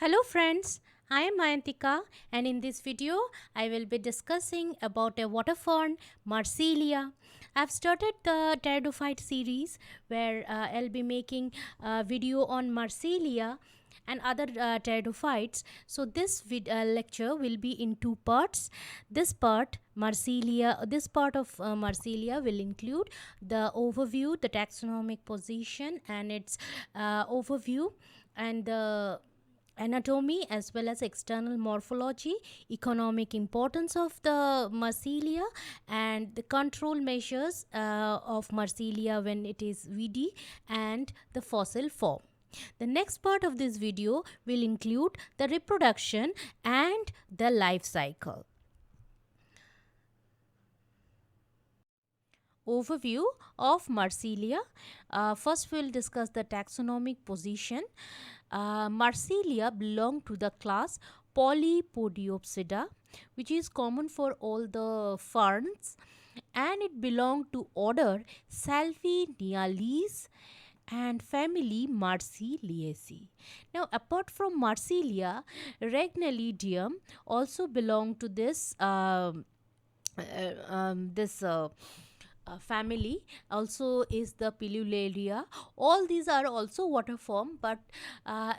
Hello friends, I am Mayantika and in this video I will be discussing about a water fern, Marsilea. I've started the pteridophyte series where I'll be making a video on Marsilea and other pteridophytes. So this lecture will be in two parts. This part of Marsilea will include the overview, the taxonomic position and its overview, and the anatomy as well as external morphology, economic importance of the Marsilea, and the control measures of Marsilea when it is VD, and the fossil form. The next part of this video will include the reproduction and the life cycle. Overview of Marsilea. First, we will discuss the taxonomic position. Marsilea belong to the class Polypodiopsida, which is common for all the ferns, and it belong to order Salviniales and family Marsileaceae. Now, apart from Marsilea, Regnalidium also belong to this family. Also is the Pilularia. All these are also water form, but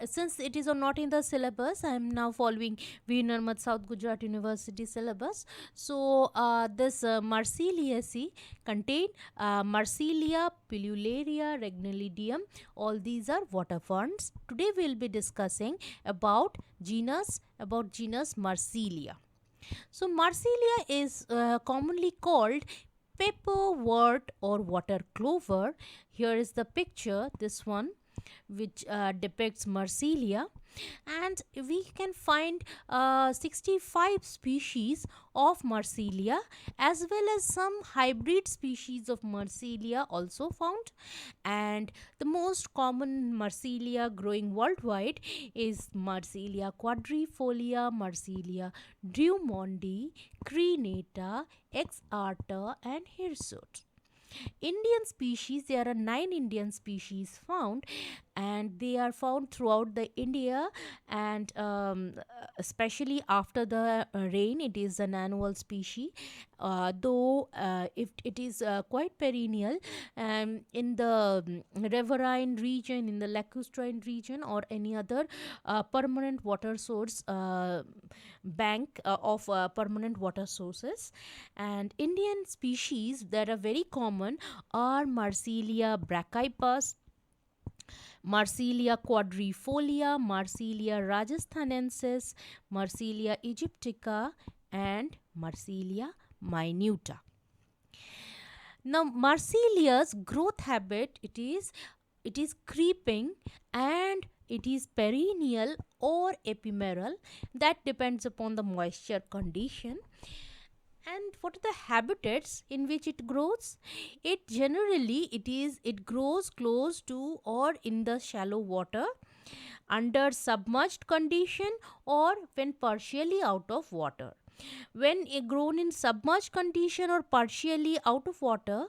since it is not in the syllabus, I am now following V. Narmad South Gujarat University syllabus. So this Marsileaceae contain Marsilea, Pilularia, Regnalidium. All these are water ferns. Today we will be discussing about genus Marsilea. So Marsilea is commonly called pepperwort or water clover. Here is the picture, this one, which depicts Marsilea, and we can find 65 species of Marsilea as well as some hybrid species of Marsilea also found. And the most common Marsilea growing worldwide is Marsilea quadrifolia, Marsilea drummondii, crenata, exarta and hirsute. Indian species, there are 9 Indian species found, and they are found throughout the India, and especially after the rain. It is an annual species, though if it is quite perennial in the riverine region, in the lacustrine region, or any other permanent water source bank of permanent water sources. And Indian species that are very common are Marsilea brachypus, Marsilea quadrifolia, Marsilea rajasthanensis, Marsilea aegyptica and Marsilea minuta. Now Marsilia's growth habit, it is creeping, and it is perennial or ephemeral. That depends upon the moisture condition. And what are the habitats in which it grows? It generally it grows close to or in the shallow water, under submerged condition, or when partially out of water. When grown in submerged condition or partially out of water,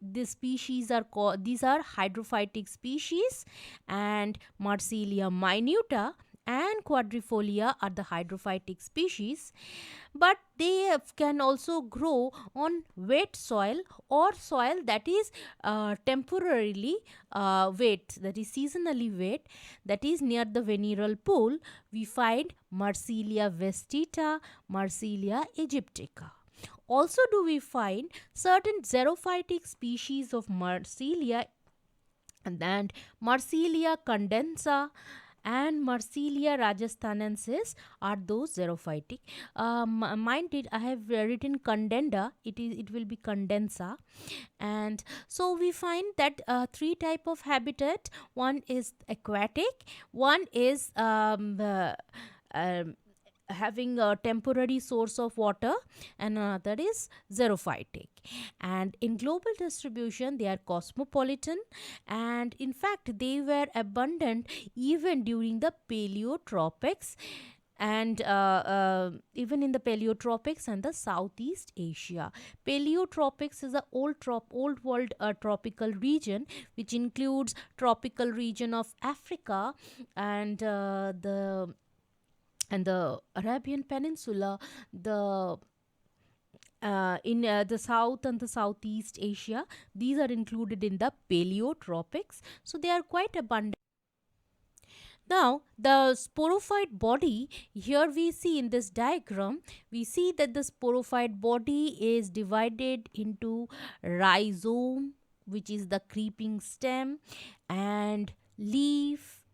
these species are called, these are hydrophytic species, and Marsilea minuta and quadrifolia are the hydrophytic species, but they can also grow on wet soil or soil that is temporarily wet, that is seasonally wet, that is near the venereal pool. We find Marsilea vestita, Marsilea aegyptica. Also do we find certain xerophytic species of Marsilea, and Marsilea condensa and Marsilea rajasthanensis are those xerophytic. Mind it, I have written condenda, it will be condensa. And so we find that 3 type of habitat. One is aquatic, one is having a temporary source of water, and another is xerophytic. And in global distribution they are cosmopolitan, and in fact they were abundant even during the Paleotropics, and even in the Paleotropics and the Southeast Asia. Paleotropics is a old world tropical region, which includes tropical region of Africa and the and the Arabian Peninsula, the in the South and the Southeast Asia, these are included in the Paleotropics. So they are quite abundant. Now, the sporophyte body, here we see in this diagram, we see that the sporophyte body is divided into rhizome, which is the creeping stem, and leaf.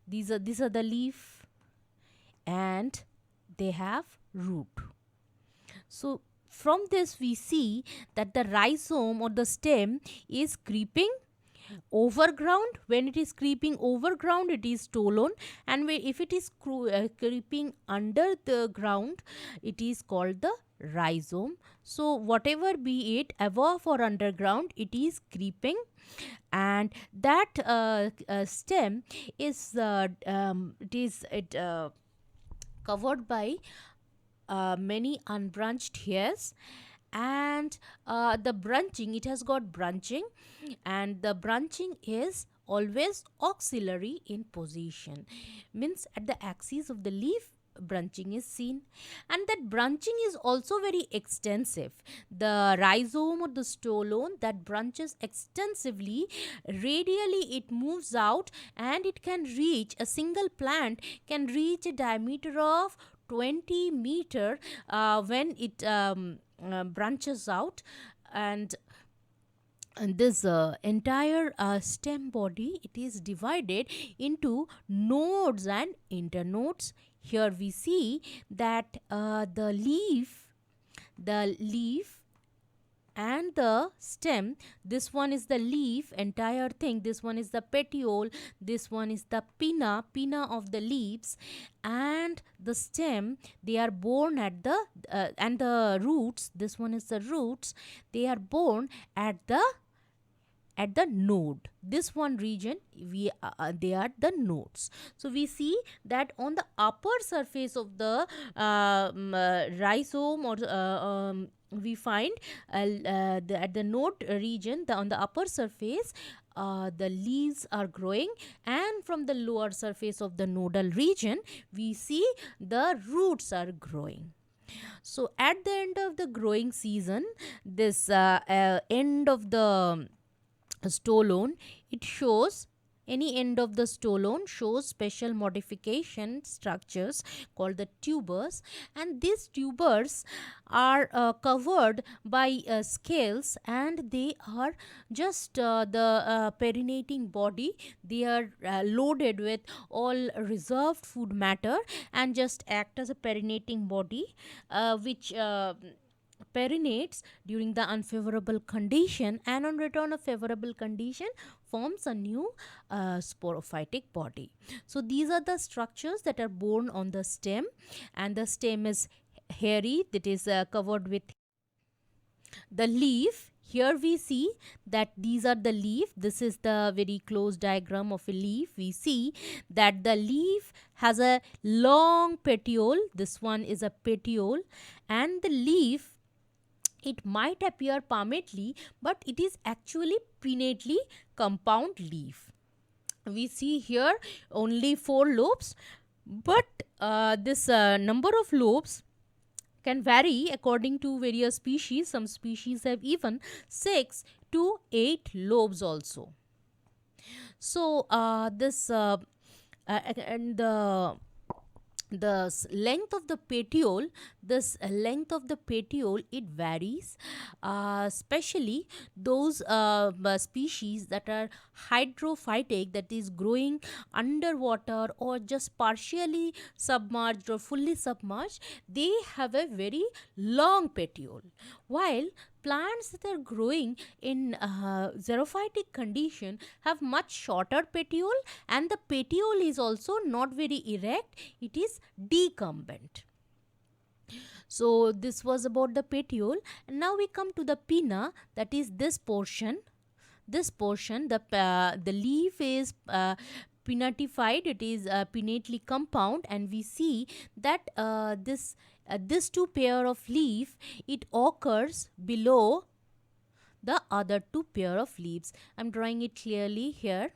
These are the leaf, and they have root. So from this we see that the rhizome or the stem is creeping overground. When it is creeping overground, it is stolon, and if it is creeping under the ground, it is called the rhizome. So whatever be it, above or underground, it is creeping, and that stem is covered by many unbranched hairs, and the branching, it has got branching, and the branching is always auxiliary in position, means at the axis of the leaf branching is seen, and that branching is also very extensive. The rhizome or the stolon that branches extensively, radially it moves out, and it can reach, a single plant can reach a diameter of 20 meter when it branches out. And this entire stem body, it is divided into nodes and internodes. Here we see that the leaf and the stem, this one is the leaf, entire thing, this one is the petiole, this one is the pinna of the leaves, and the stem, they are born at the and the roots, this one is the roots, they are born at the node. This one region, they are the nodes. So we see that on the upper surface of the rhizome, or we find at the node region, on the upper surface, the leaves are growing, and from the lower surface of the nodal region, we see the roots are growing. So at the end of the growing season, this end of the stolon, it shows, any end of the stolon shows special modification structures called the tubers, and these tubers are covered by scales, and they are just the perinating body, they are loaded with all reserved food matter, and just act as a perinating body which perinates during the unfavorable condition, and on return of favorable condition forms a new sporophytic body. So these are the structures that are born on the stem, and the stem is hairy, that is covered with the leaf. Here we see that these are the leaf. This is the very close diagram of a leaf. We see that the leaf has a long petiole. This one is a petiole, and the leaf, it might appear palmately, but it is actually pinnately compound leaf. We see here only 4 lobes, but this number of lobes can vary according to various species. Some species have even 6 to 8 lobes also. So and the length of the petiole, this length of the petiole, it varies, especially those species that are hydrophytic, that is growing underwater or just partially submerged or fully submerged, they have a very long petiole, while plants that are growing in xerophytic condition have much shorter petiole, and the petiole is also not very erect, it is decumbent. So this was about the petiole, and now we come to the pinna, that is this portion. The leaf is pinnatified, it is pinnately compound, and we see that this 2 pair of leaf, it occurs below the other 2 pair of leaves. I am drawing it clearly here.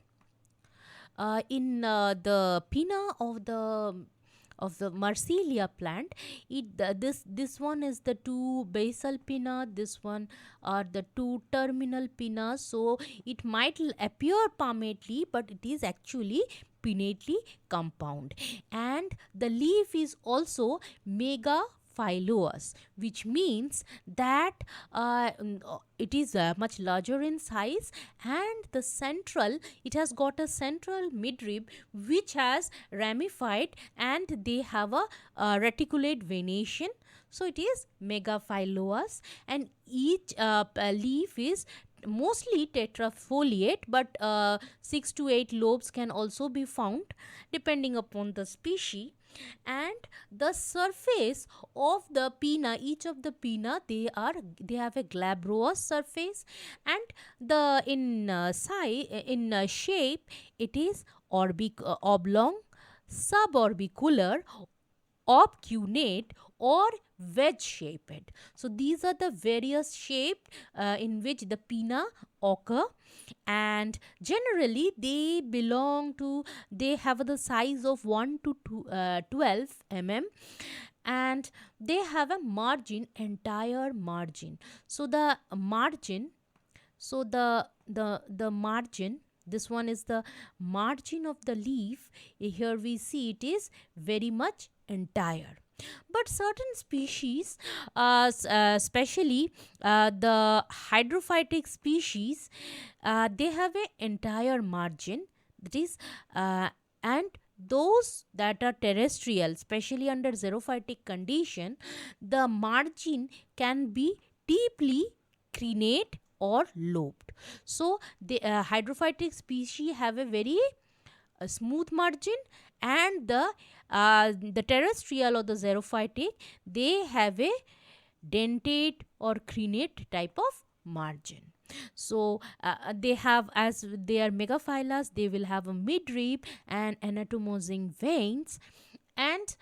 In the pinna of the of the Marsilea plant, this one is the two basal pinna, this one are the two terminal pinna. So it might appear palmately, but it is actually pinnately compound. And the leaf is also megaphylous, which means that it is much larger in size, and it has got a central midrib which has ramified, and they have a reticulate venation. So it is megaphylous, and each leaf is mostly tetrafoliate, but 6 to 8 lobes can also be found depending upon the species. And the surface of the pinna, each of the pinna, they have a glabrous surface, and the in shape it is oblong, suborbicular, obcunate, or wedge shaped. So these are the various shapes in which the pinna occur, and generally they have the size of 1 to 12 mm, and they have a entire margin. So the margin, the margin, this one is the margin of the leaf. Here we see it is very much entire. But certain species, especially the hydrophytic species, they have an entire margin. That is, and those that are terrestrial, especially under xerophytic condition, the margin can be deeply crenate or lobed. So the hydrophytic species have a very smooth margin, and the terrestrial or the xerophytic, they have a dentate or crenate type of margin. So they have, as they are megaphylous, they will have a midrib and anatomosing veins. And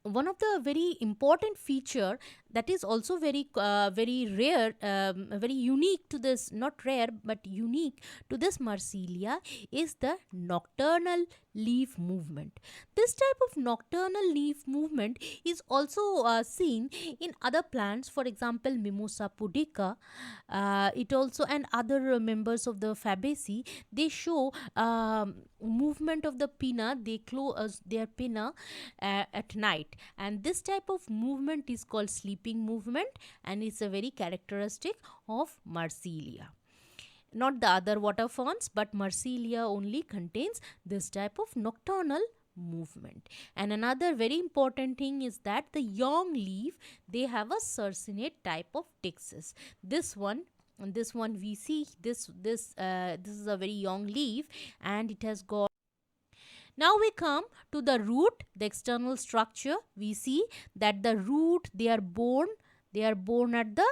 one of the very important feature that is also very rare, very unique to this, not rare but unique to this Marsilea, is the nocturnal leaf movement. This type of nocturnal leaf movement is also seen in other plants, for example Mimosa pudica. It also, and other members of the Fabaceae, they show movement of the pinna. They close their pinna at night, and this type of movement is called sleeping movement, and it's a very characteristic of Marsilea. Not the other water ferns, but Marsilea only contains this type of nocturnal movement. And another very important thing is that the young leaf, they have a circinate type of texis. This one we see, this is a very young leaf, and it has got. Now we come to the root, the external structure. We see that the root, they are borne at the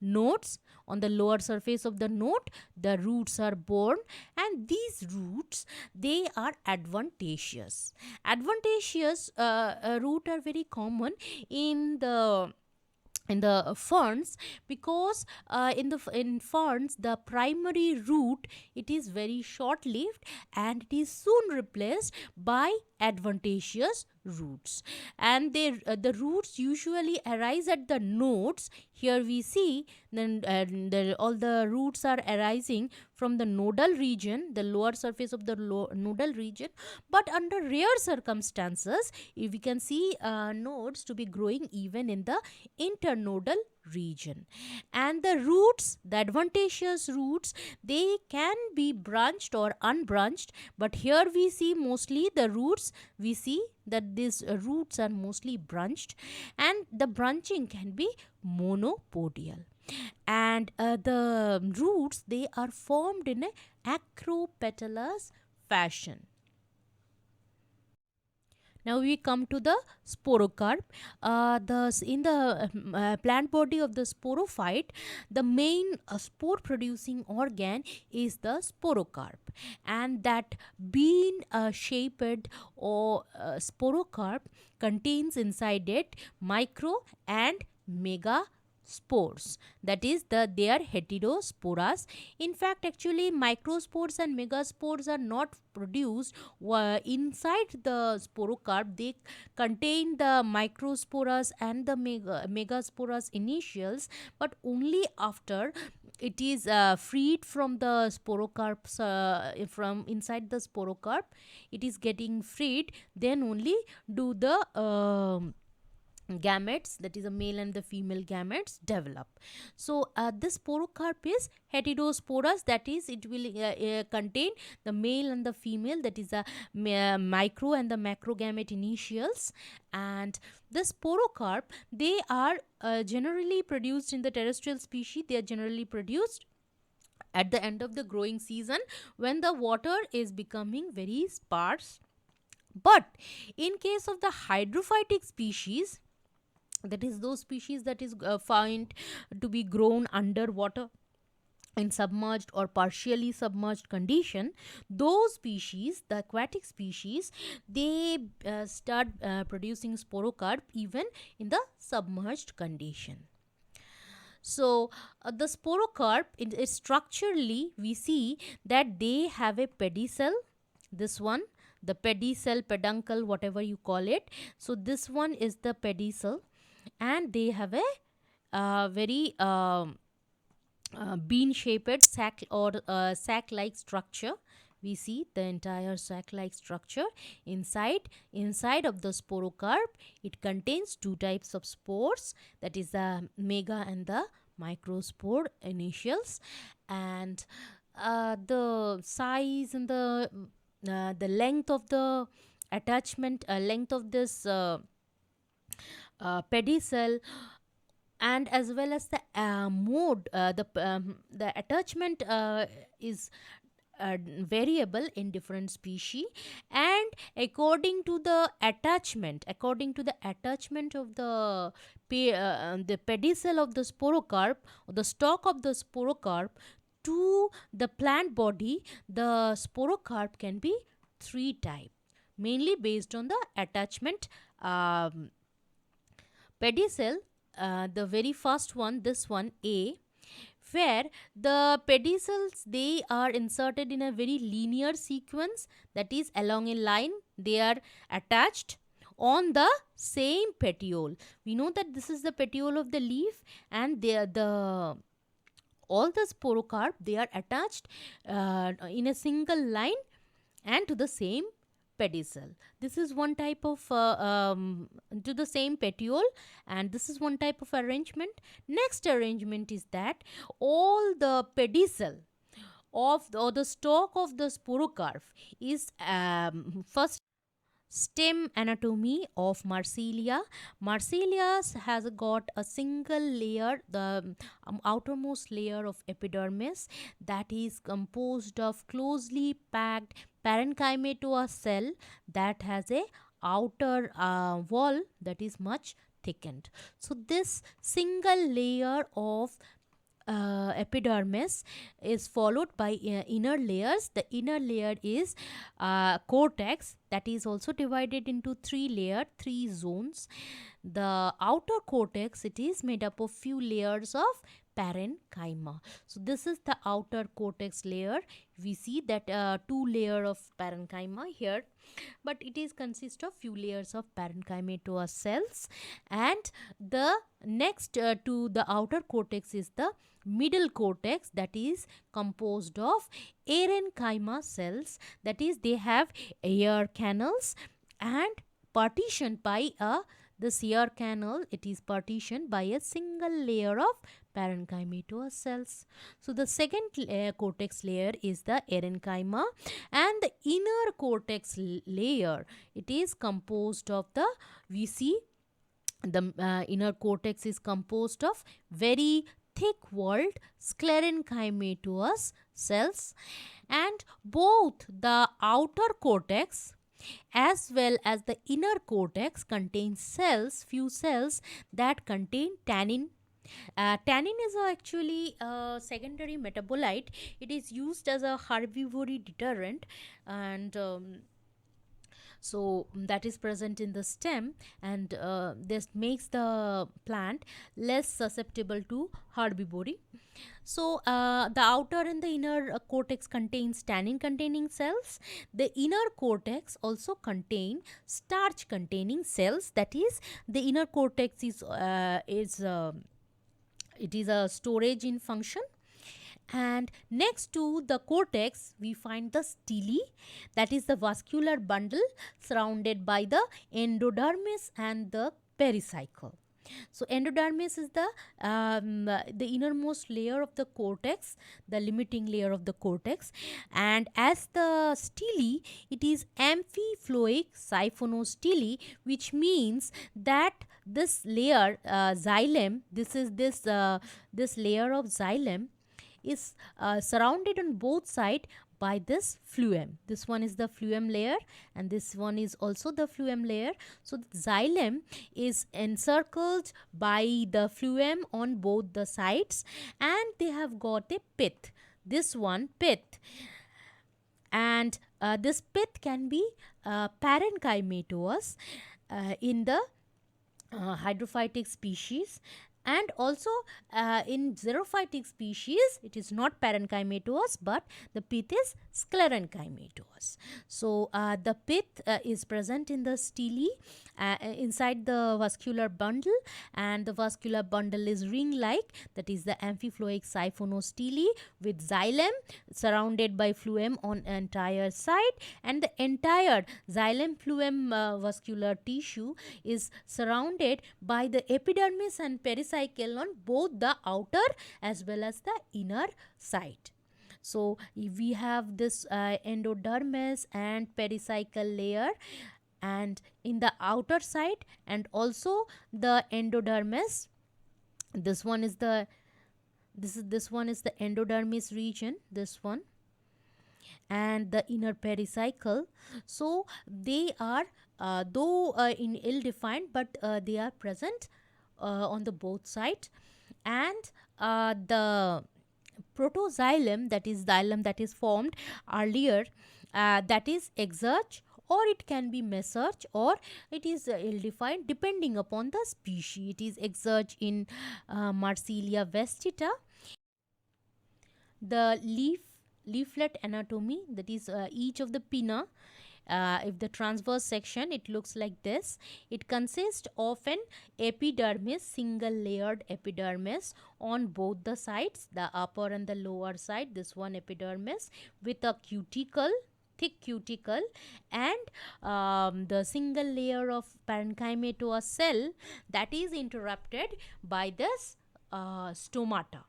nodes. On the lower surface of the node, the roots are borne, and these roots, they are adventitious. Adventitious root are very common in the ferns, because in ferns the primary root, it is very short lived, and it is soon replaced by adventitious roots. And the roots usually arise at the nodes. Here we see then all the roots are arising from the nodal region, the lower surface of the nodal region. But under rare circumstances, if we can see nodes to be growing even in the internodal region. And the roots, the adventitious roots, they can be branched or unbranched, but here we see mostly the roots, we see that these roots are mostly branched, and the branching can be monopodial. And the roots, they are formed in a acropetalous fashion. Now we come to the sporocarp. In the plant body of the sporophyte, the main spore producing organ is the sporocarp, and that bean shaped or sporocarp contains inside it micro and mega spores, that is they are heterosporas. In fact, actually microspores and megaspores are not produced inside the sporocarp. They contain the microsporas and the megasporas initials, but only after it is freed from the sporocarps, from inside the sporocarp, it is getting freed, then only do the gametes, that is a male and the female gametes, develop. So this sporocarp is heterosporous, that is it will contain the male and the female, that is a micro and the macro gamete initials. And the sporocarp, they are generally produced in the terrestrial species. They are generally produced at the end of the growing season, when the water is becoming very sparse. But in case of the hydrophytic species, that is those species that is found to be grown underwater in submerged or partially submerged condition, those species, the aquatic species, they start producing sporocarp even in the submerged condition. So the sporocarp, structurally we see that they have a pedicel, this one, the pedicel, peduncle, whatever you call it. So this one is the pedicel, and they have a very bean shaped sac or sac like structure. We see the entire sac like structure inside of the sporocarp. It contains two types of spores, that is the mega and the microspore initials. And the size and the length of the attachment, length of this pedicel, and as well as the mode, the attachment is variable in different species. And according to the attachment of the pedicel of the sporocarp, or the stalk of the sporocarp, to the plant body, the sporocarp can be three types, mainly based on the attachment pedicel. The very first one, this one A, where the pedicels, they are inserted in a very linear sequence, that is along a line they are attached on the same petiole. We know that this is the petiole of the leaf, and they are the all the sporocarp, they are attached in a single line and to the same pedicel. This is one type of to the same petiole, and this is one type of arrangement. Next arrangement is that all the pedicel of or the stalk of the sporocarp is first stem anatomy of Marsilea. Marsilea has got a single layer, the outermost layer of epidermis, that is composed of closely packed parenchyma to a cell that has a outer wall that is much thickened. So this single layer of epidermis is followed by inner layers. The inner layer is cortex, that is also divided into three zones. The outer cortex, it is made up of few layers of parenchyma. So this is the outer cortex layer. We see that two layer of parenchyma here, but it is consist of few layers of parenchymatous cells. And the next to the outer cortex is the middle cortex, that is composed of parenchyma cells, that is they have air canals, and partitioned by this air canal, it is partitioned by a single layer of parenchymatous cells. So the second cortex layer is the parenchyma, and the inner cortex layer, it is composed of the, we see the inner cortex is composed of very thick walled sclerenchymatous cells, and both the outer cortex as well as the inner cortex contains cells, few cells that contain tannin. Tannin is actually a secondary metabolite. It is used as a herbivory deterrent, and So that is present in the stem, and this makes the plant less susceptible to herbivory. So the outer and the inner cortex contains tannin containing cells. The inner cortex also contain starch containing cells. That is, the inner cortex it is a storage in function. And next to the cortex we find the stele, that is the vascular bundle surrounded by the endodermis and the pericycle. So endodermis is the innermost layer of the cortex, the limiting layer of the cortex, and as the stele, it is amphifloic siphonostele, which means that this layer xylem, this layer of xylem is surrounded on both sides by this phloem. This one is the phloem layer, and this one is also the phloem layer. So the xylem is encircled by the phloem on both the sides, and they have got a pith. This one pith, and this pith can be parenchymatous in the hydrophytic species, and also in xerophytic species it is not parenchymatous, but the pith is sclerenchymatous. So the pith is present in the stele inside the vascular bundle, and the vascular bundle is ring like, that is the amphifloic siphonostele with xylem surrounded by phloem on entire side, and the entire xylem phloem vascular tissue is surrounded by the epidermis and pericycle on both the outer as well as the inner side. So we have this endodermis and pericycle layer, and in the outer side, and also the endodermis. This one is the endodermis region, this one, and the inner pericycle. So they are though in ill defined, but they are present on the both sides. And the protoxylem, that is xylem that is formed earlier, that is exurge, or it can be mesurge, or it is ill defined depending upon the species. It is exurge in Marsilea vestita. The leaflet anatomy, that is each of the pinna, if the transverse section, it looks like this. It consists of an epidermis, single layered epidermis on both the sides, the upper and the lower side. This one epidermis with a cuticle, thick cuticle, and the single layer of parenchymatous cell that is interrupted by this stomata.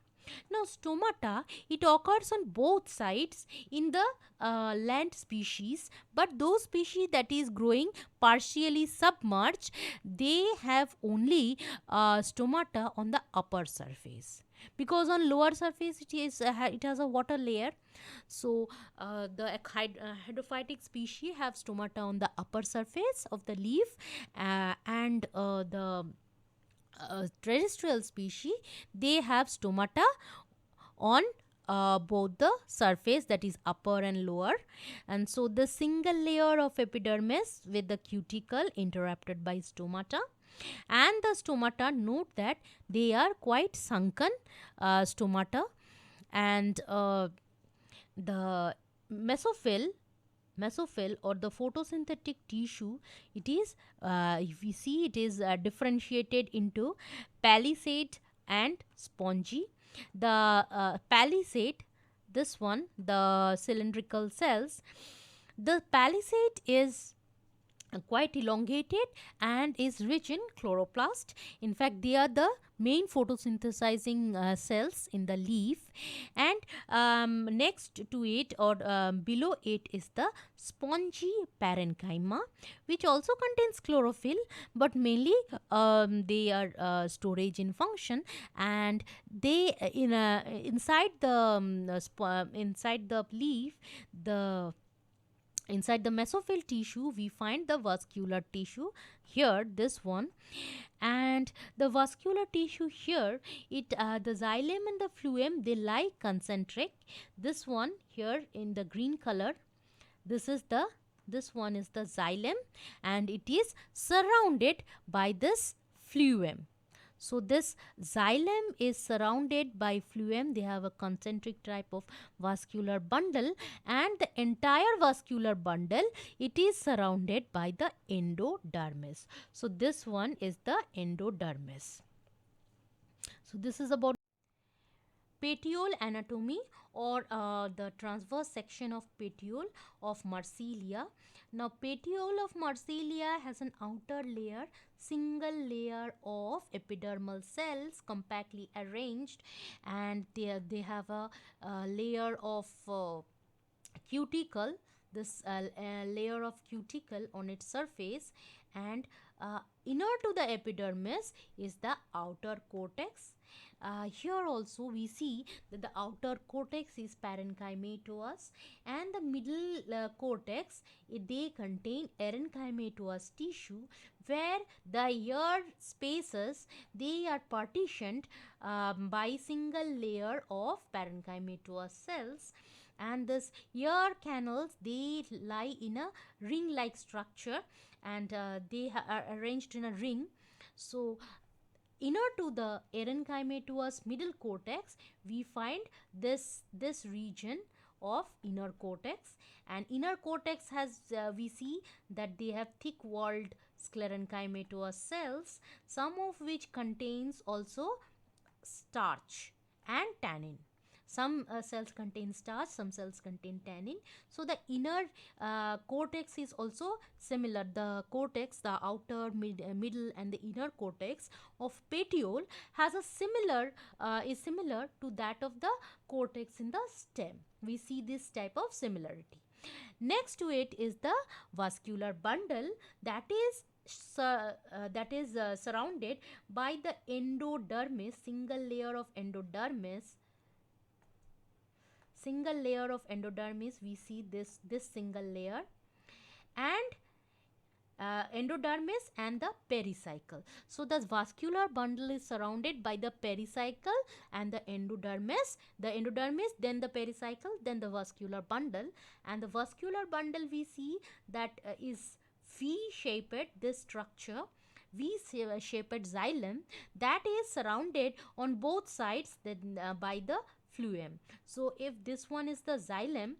Now stomata, it occurs on both sides in the land species, but those species that is growing partially submerged, they have only stomata on the upper surface, because on lower surface it has a water layer. So the hydrophytic species have stomata on the upper surface of the leaf, and the terrestrial species, they have stomata on both the surface, that is upper and lower. And so the single layer of epidermis with the cuticle interrupted by stomata, and the stomata, note that they are quite sunken stomata, and the mesophyll or the photosynthetic tissue, it is if we see, it is differentiated into palisade and spongy. The palisade, this one, the cylindrical cells, the palisade is quite elongated and is rich in chloroplast. In fact, they are the main photosynthesizing cells in the leaf. And next to it, or below it, is the spongy parenchyma, which also contains chlorophyll, but mainly they are storage in function, and they inside the leaf, inside the mesophyll tissue, we find the vascular tissue here, this one. And the vascular tissue here, the xylem and the phloem, they lie concentric. This one here in the green color, this is the This one is the xylem, and it is surrounded by this phloem. So this xylem is surrounded by phloem. They have a concentric type of vascular bundle, and the entire vascular bundle, it is surrounded by the endodermis. So this one is the endodermis. So this is about petiole anatomy, or the transverse section of petiole of Marsilea. Now petiole of Marsilea has an outer layer, single layer of epidermal cells compactly arranged, and they have a layer of cuticle, this layer of cuticle on its surface, and inner to the epidermis is the outer cortex. Here also we see that the outer cortex is parenchymatous, and the middle cortex, they contain erenchymatous tissue, where the ear spaces, they are partitioned by single layer of parenchymatous cells, and this ear canals, they lie in a ring like structure, and they are arranged in a ring. So inner to the erenchymatous middle cortex, we find this region of inner cortex, and inner cortex has we see that they have thick walled sclerenchymatous cells, some of which contains also starch and tannin. Some cells contain starch, some cells contain tannin. So the inner cortex is also similar. The cortex, the outer, middle and the inner cortex of petiole has a similar is similar to that of the cortex in the stem. We see this type of similarity. Next to it is the vascular bundle, that is surrounded by the endodermis, single layer of endodermis. We see this single layer, and endodermis and the pericycle. So the vascular bundle is surrounded by the pericycle and the endodermis, then the pericycle, then the vascular bundle, and the vascular bundle we see that is V-shaped, this structure, V-shaped xylem, that is surrounded on both sides then, by the phloem. So if this one is the xylem,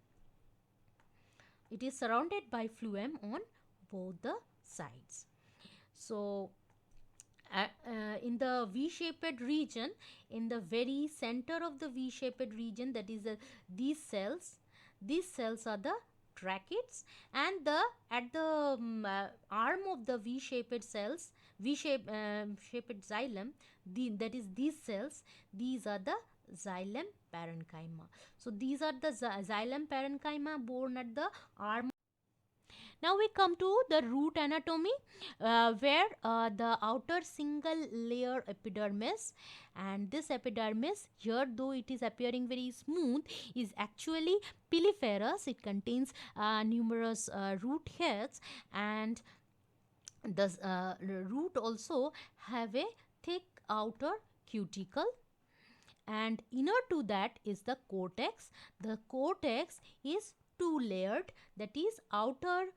it is surrounded by phloem on both the sides. So in the V-shaped region, in the very center of the V-shaped region, that is these cells are the tracheids, and the at the arm of the V-shaped cells, V-shaped xylem, that is these cells, these are the xylem parenchyma. So these are the xylem parenchyma born at the arm. Now we come to the root anatomy, where the outer single layer epidermis, and this epidermis here, though it is appearing very smooth, is actually piliferous. It contains numerous root hairs, and the root also have a thick outer cuticle, and inner to that is the cortex. The cortex is two layered, that is outer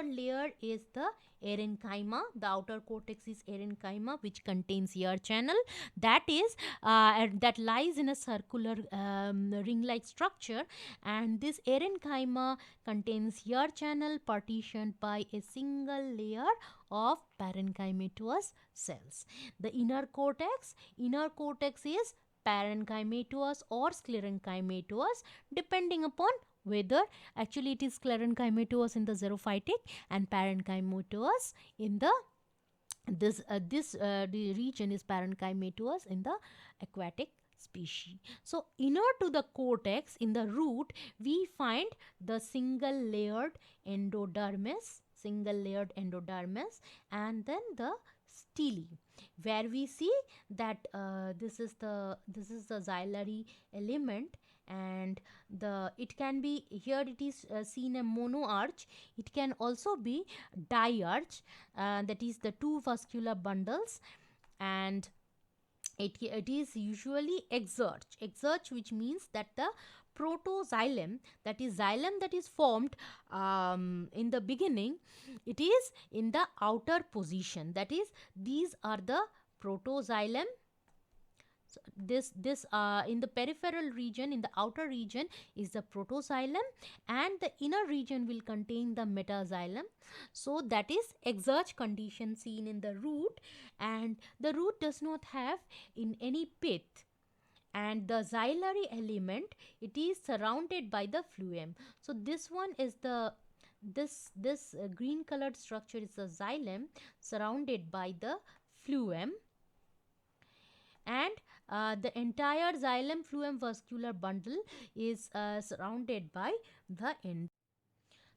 layer is the erenchyma. The outer cortex is erenchyma, which contains ear channel, that is that lies in a circular ring like structure, and this erenchyma contains ear channel partitioned by a single layer of parenchymatous cells. The inner cortex is parenchymatous or sclerenchymatous, depending upon whether actually it is sclerenchymatous in the xerophytic and parenchymatous in the the region is parenchymatous in the aquatic species. So inner to the cortex, in the root, we find the single layered endodermis, and then the stele, where we see that this is the xylary element, and it can be, here it is seen a monoarch, it can also be diarch, that is the two vascular bundles, and it is usually exarch, which means that the protoxylem, that is xylem that is formed in the beginning, it is in the outer position. That is, these are the protoxylem. So this in the peripheral region, in the outer region, is the protoxylem, and the inner region will contain the metaxylem. So that is exurge condition seen in the root, and the root does not have in any pith, and the xylary element, it is surrounded by the phloem. So this one is the this green colored structure is the xylem surrounded by the phloem, and the entire xylem phloem vascular bundle is surrounded by the end.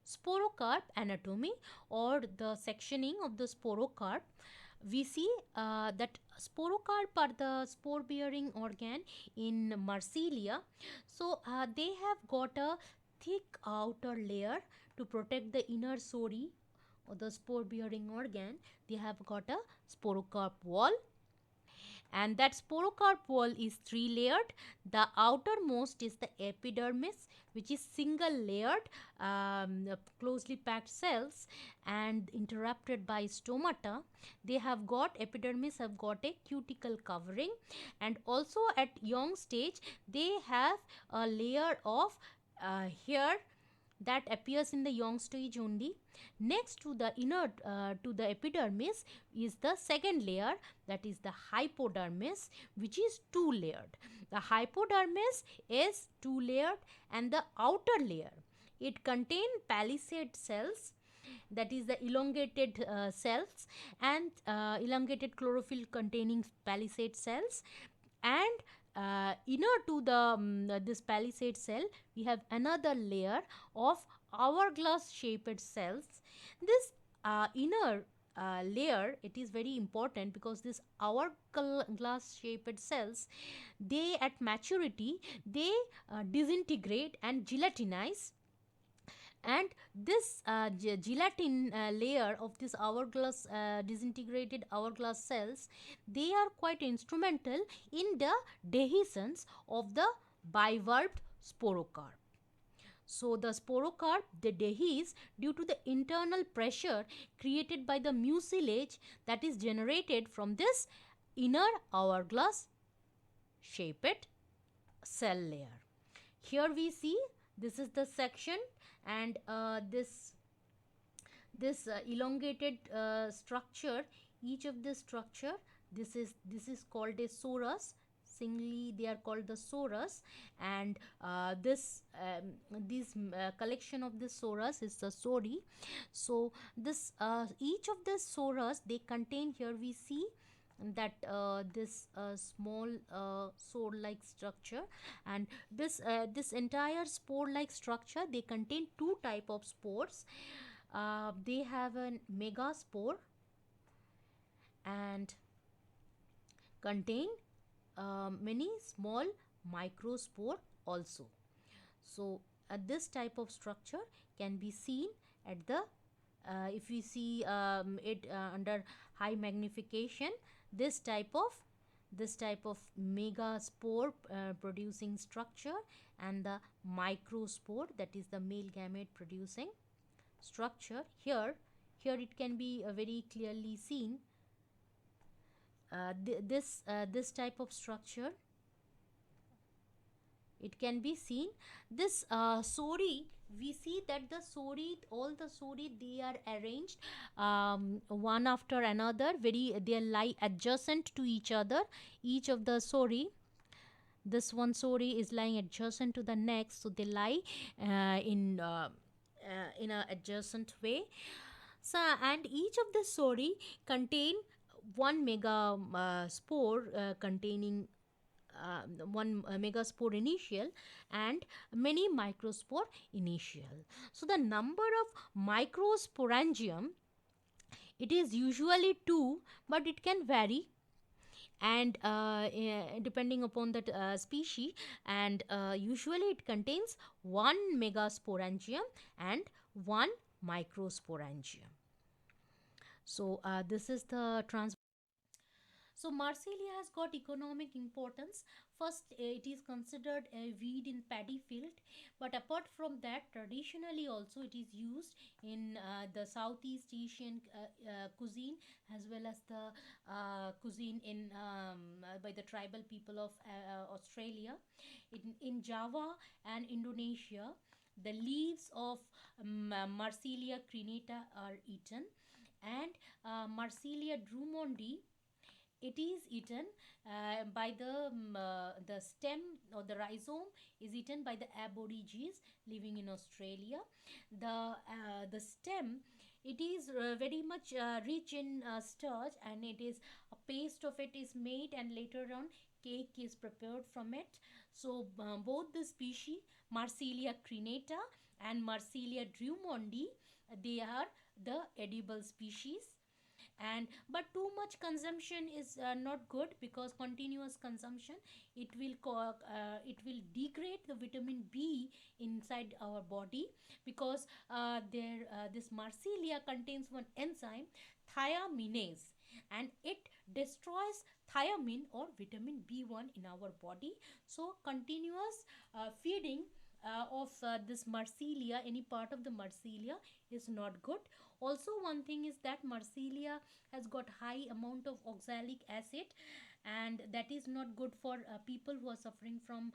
Sporocarp anatomy, or the sectioning of the sporocarp, we see that sporocarp are the spore bearing organ in Marsilea. So they have got a thick outer layer to protect the inner sori or the spore bearing organ. They have got a sporocarp wall, and that sporocarp wall is three layered. The outermost is the epidermis, which is single layered, closely packed cells and interrupted by stomata. They have got, epidermis have got a cuticle covering, and also at young stage they have a layer of hair that appears in the young stage only. Next to the inner to the epidermis is the second layer, that is the hypodermis, which is two layered. The hypodermis is two layered, and the outer layer, it contains palisade cells, that is the elongated cells, and elongated chlorophyll containing palisade cells, and inner to the this palisade cell we have another layer of hourglass shaped cells. This inner layer, it is very important because this hourglass shaped cells, they at maturity they disintegrate and gelatinize, and this gelatin layer of this hourglass disintegrated hourglass cells, they are quite instrumental in the dehiscence of the bivalved sporocarp. So the sporocarp, they dehisce due to the internal pressure created by the mucilage that is generated from this inner hourglass shaped cell layer. Here we see, this is the section, and this elongated structure, each of this structure, this is called a sorus. Singly they are called the sorus, and this collection of this sorus is the sori. So this each of the sorus, they contain, here we see that this small sword like structure, and this entire spore like structure, they contain two type of spores. They have a megaspore and contain many small microspore also. So this type of structure can be seen at the if we see it under high magnification, this type of megaspore producing structure, and the microspore, that is the male gamete producing structure. Here it can be very clearly seen. This type of structure, it can be seen. This sori, we see that the sori, all the sori, they are arranged one after another, they lie adjacent to each other. Each of the sori, this one sori is lying adjacent to the next, so they lie in a adjacent way. So, and each of the sori contain one mega spore containing one megaspore initial and many microspore initial. So the number of microsporangium, it is usually 2, but it can vary, and depending upon that species, and usually it contains one megasporangium and one microsporangium. So this is the So Marsilea has got economic importance. First, it is considered a weed in paddy field, but apart from that, traditionally also it is used in the Southeast Asian cuisine, as well as the cuisine in by the tribal people of Australia. In Java and Indonesia, the leaves of Marsilea crenata are eaten, and Marsilea drummondi, it is eaten by the stem, or the rhizome is eaten by the aborigines living in Australia. The stem, it is very much rich in starch, and it is a paste of it is made, and later on cake is prepared from it. So both the species, Marsilea crenata and Marsilea drummondi, they are the edible species. And but too much consumption is not good, because continuous consumption, it will degrade the vitamin B inside our body, because this Marsilea contains one enzyme, thiaminase, and it destroys thiamine or vitamin B1 in our body. So continuous feeding of this Marsilea, any part of the Marsilea, is not good. Also, one thing is that Marsilea has got high amount of oxalic acid, and that is not good for people who are suffering from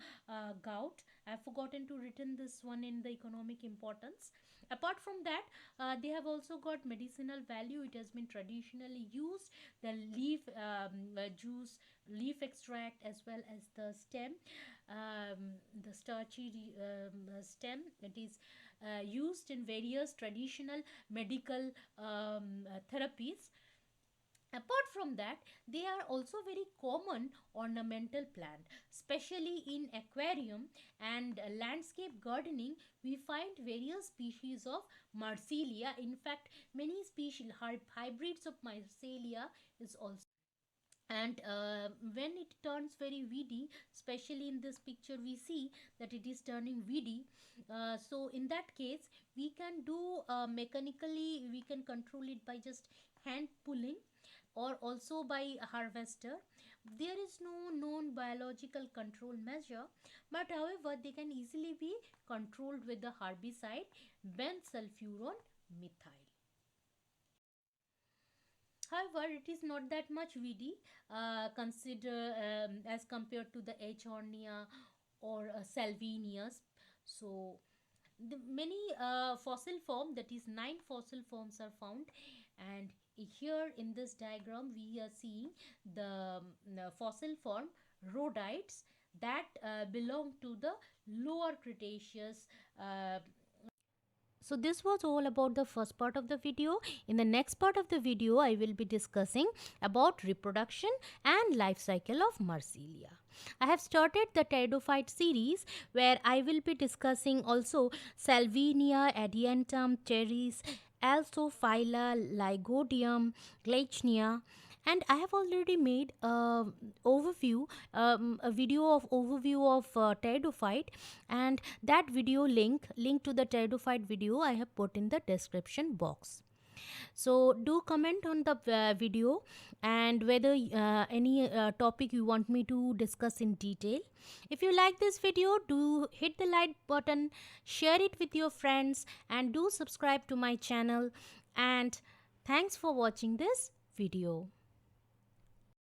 gout. I've forgotten to written this one in the economic importance. Apart from that, they have also got medicinal value. It has been traditionally used, the leaf juice, leaf extract, as well as the stem, the starchy stem. It is used in various traditional medical therapies. Apart from that, they are also very common ornamental plant, especially in aquarium and landscape gardening. We find various species of Marsilea. In fact, many species, hybrids of Marsilea is also. And when it turns very weedy, especially in this picture we see that it is turning weedy, so in that case we can do mechanically, we can control it by just hand pulling, or also by a harvester. There is no known biological control measure, but however they can easily be controlled with the herbicide benzsulfuron methyl. However, it is not that much weedy, consider as compared to the Echornia or Salvinius. So the many fossil form, that is 9 fossil forms are found, and here in this diagram we are seeing the fossil form rhodites that belong to the lower Cretaceous. So this was all about the first part of the video. In the next part of the video, I will be discussing about reproduction and life cycle of Marsilea. I have started the pteridophyte series, where I will be discussing also Salvinia, Adiantum, Teres, Alsophylla, Lygodium, Glechnia, and I have already made a video of overview of pteridophyte, and that video link to the pteridophyte video I have put in the description box. So do comment on the video, and whether any topic you want me to discuss in detail. If you like this video, do hit the like button, share it with your friends, and do subscribe to my channel. And thanks for watching this video.